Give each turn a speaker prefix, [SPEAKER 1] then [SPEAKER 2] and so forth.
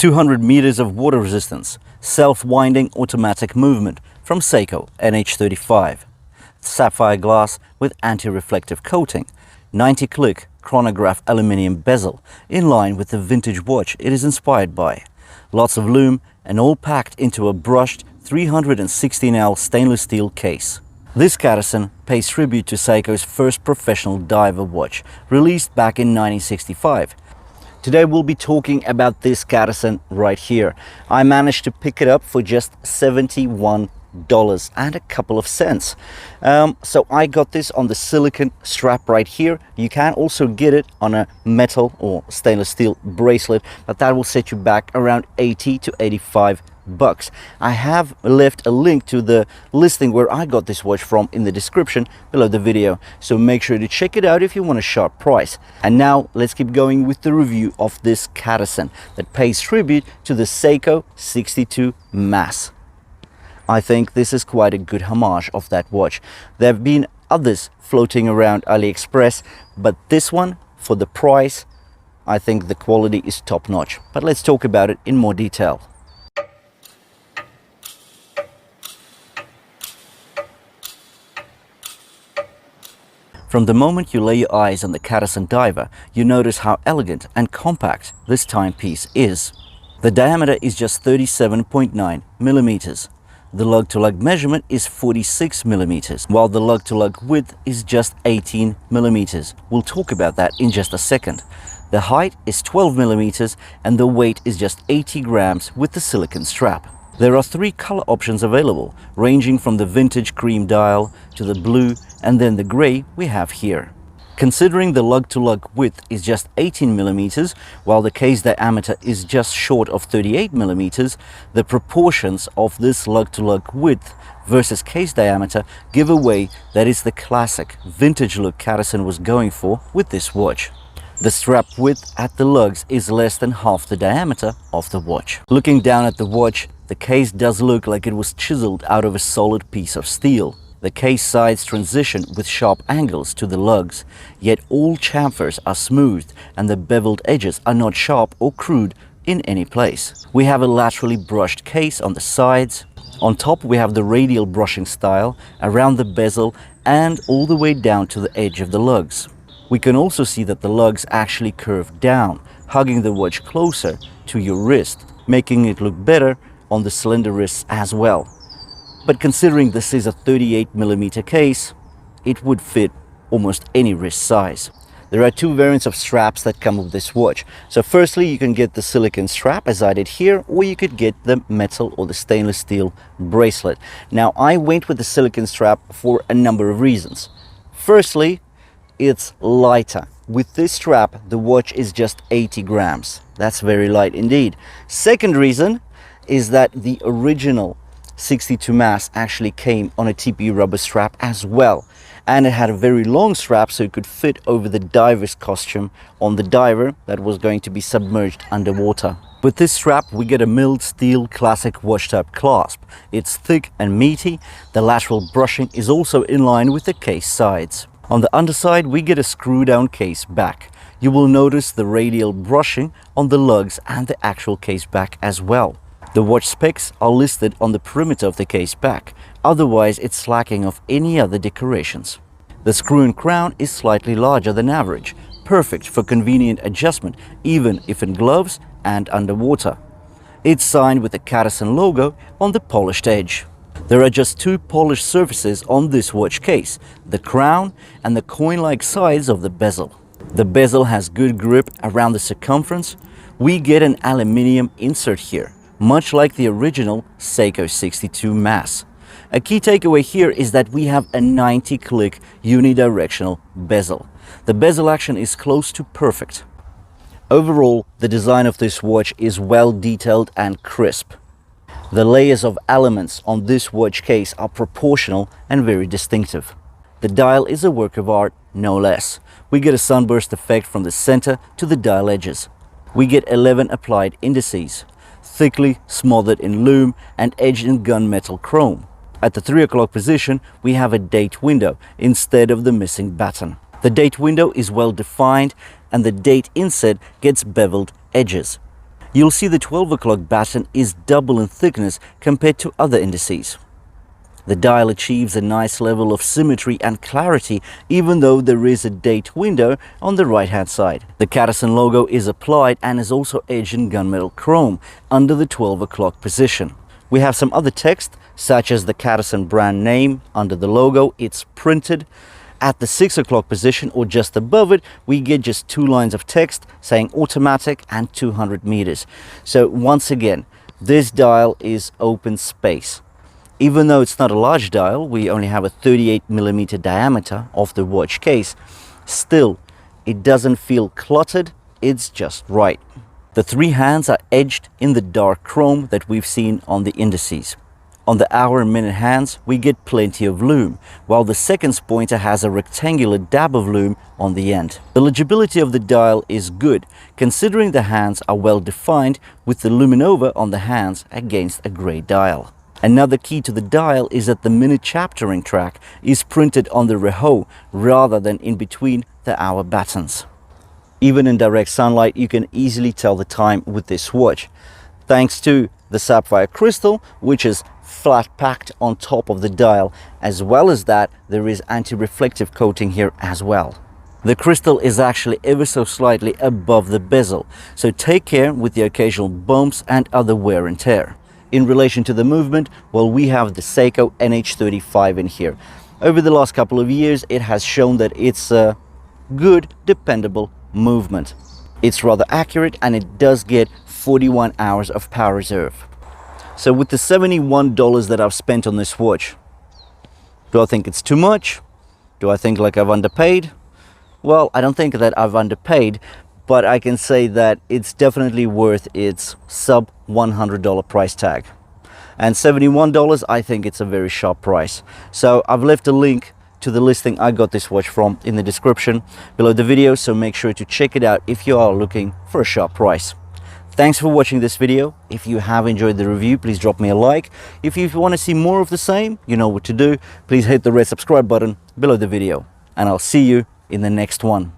[SPEAKER 1] 200 meters of water resistance, self-winding automatic movement from Seiko NH35, sapphire glass with anti-reflective coating, 90-click chronograph aluminium bezel, in line with the vintage watch it is inspired by. Lots of lume and all packed into a brushed 316L stainless steel case. This CADISEN pays tribute to Seiko's first professional diver watch, released back in 1965. Today we'll be talking about this CADISEN right here. I managed to pick it up for just $71 and a couple of cents. So I got this on the silicone strap right here. You can also get it on a metal or stainless steel bracelet, but that will set you back around 80 to 85 bucks. I have left a link to the listing where I got this watch from in the description below the video, so make sure to check it out if you want a sharp price. And now let's keep going with the review of this CADISEN that pays tribute to the Seiko 62 Mass. I think this is quite a good homage of that watch. There have been others floating around AliExpress, but this one, for the price, I think the quality is top-notch. But let's talk about it in more detail. From the moment you lay your eyes on the CADISEN diver, you notice how elegant and compact this timepiece is. The diameter is just 37.9 millimeters. The lug-to-lug measurement is 46 millimeters, while the lug-to-lug width is just 18 millimeters. We'll talk about that in just a second. The height is 12 millimeters and the weight is just 80 grams with the silicone strap. There are 3 color options available, ranging from the vintage cream dial to the blue and then the gray we have here. Considering the lug-to-lug width is just 18 millimeters, while the case diameter is just short of 38 millimeters, the proportions of this lug-to-lug width versus case diameter give away that it's the classic vintage look CADISEN was going for with this watch. The strap width at the lugs is less than half the diameter of the watch. Looking down at the watch, the case does look like it was chiseled out of a solid piece of steel. The case sides transition with sharp angles to the lugs, yet all chamfers are smoothed and the beveled edges are not sharp or crude in any place. We have a laterally brushed case on the sides. On top we have the radial brushing style around the bezel and all the way down to the edge of the lugs. We can also see that the lugs actually curve down, hugging the watch closer to your wrist, making it look better on the slender wrists as well. But considering this is a 38mm case, it would fit almost any wrist size. There are 2 variants of straps that come with this watch. So firstly, you can get the silicone strap as I did here, or you could get the metal or the stainless steel bracelet. Now I went with the silicone strap for a number of reasons. Firstly, it's lighter. With this strap, the watch is just 80 grams. That's very light indeed. Second reason is that the original 62 Mass actually came on a TPU rubber strap as well, and it had a very long strap so it could fit over the diver's costume on the diver that was going to be submerged underwater. With this strap we get a milled steel classic watch type clasp. It's thick and meaty. The lateral brushing is also in line with the case sides. On the underside we get a screw down case back. You will notice the radial brushing on the lugs and the actual case back as well. The watch specs are listed on the perimeter of the case back, otherwise it's lacking of any other decorations. The screw and crown is slightly larger than average, perfect for convenient adjustment even if in gloves and underwater. It's signed with the CADISEN logo on the polished edge. There are just 2 polished surfaces on this watch case, the crown and the coin-like sides of the bezel. The bezel has good grip around the circumference. We get an aluminium insert here, much like the original Seiko 62 Mass. A key takeaway here is that we have a 90-click unidirectional bezel. The bezel action is close to perfect. Overall, the design of this watch is well detailed and crisp. The layers of elements on this watch case are proportional and very distinctive. The dial is a work of art, no less. We get a sunburst effect from the center to the dial edges. We get 11 applied indices, thickly smothered in lume and edged in gunmetal chrome. At the 3 o'clock position, we have a date window instead of the missing baton. The date window is well defined and the date inset gets beveled edges. You'll see the 12 o'clock batten is double in thickness compared to other indices. The dial achieves a nice level of symmetry and clarity, even though there is a date window on the right hand side. The CADISEN logo is applied and is also edged in gunmetal chrome under the 12 o'clock position. We have some other text, such as the CADISEN brand name under the logo. It's printed. At the 6 o'clock position or just above it, we get just 2 lines of text saying automatic and 200 meters. So once again, this dial is open space. Even though it's not a large dial, we only have a 38mm diameter of the watch case, still, it doesn't feel cluttered, it's just right. The 3 hands are edged in the dark chrome that we've seen on the indices. On the hour and minute hands, we get plenty of lume, while the seconds pointer has a rectangular dab of lume on the end. The legibility of the dial is good, considering the hands are well defined with the luminova on the hands against a grey dial. Another key to the dial is that the minute chaptering track is printed on the rehaut rather than in between the hour battens. Even in direct sunlight, you can easily tell the time with this watch, thanks to the sapphire crystal, which is flat packed on top of the dial. As well as that, there is anti-reflective coating here as well. The crystal is actually ever so slightly above the bezel, so take care with the occasional bumps and other wear and tear. In relation to the movement, well, we have the Seiko NH35 in here. Over the last couple of years, it has shown that it's a good, dependable movement. It's rather accurate and it does get 41 hours of power reserve. So with the $71 that I've spent on this watch, do I think it's too much? Do I think like I've underpaid? Well, I don't think that I've underpaid, but I can say that it's definitely worth its sub $100 price tag. And $71, I think it's a very sharp price. So I've left a link to the listing I got this watch from in the description below the video, so make sure to check it out if you are looking for a sharp price. Thanks for watching this video. If you have enjoyed the review, please drop me a like. If you want to see more of the same, you know what to do. Please hit the red subscribe button below the video, and I'll see you in the next one.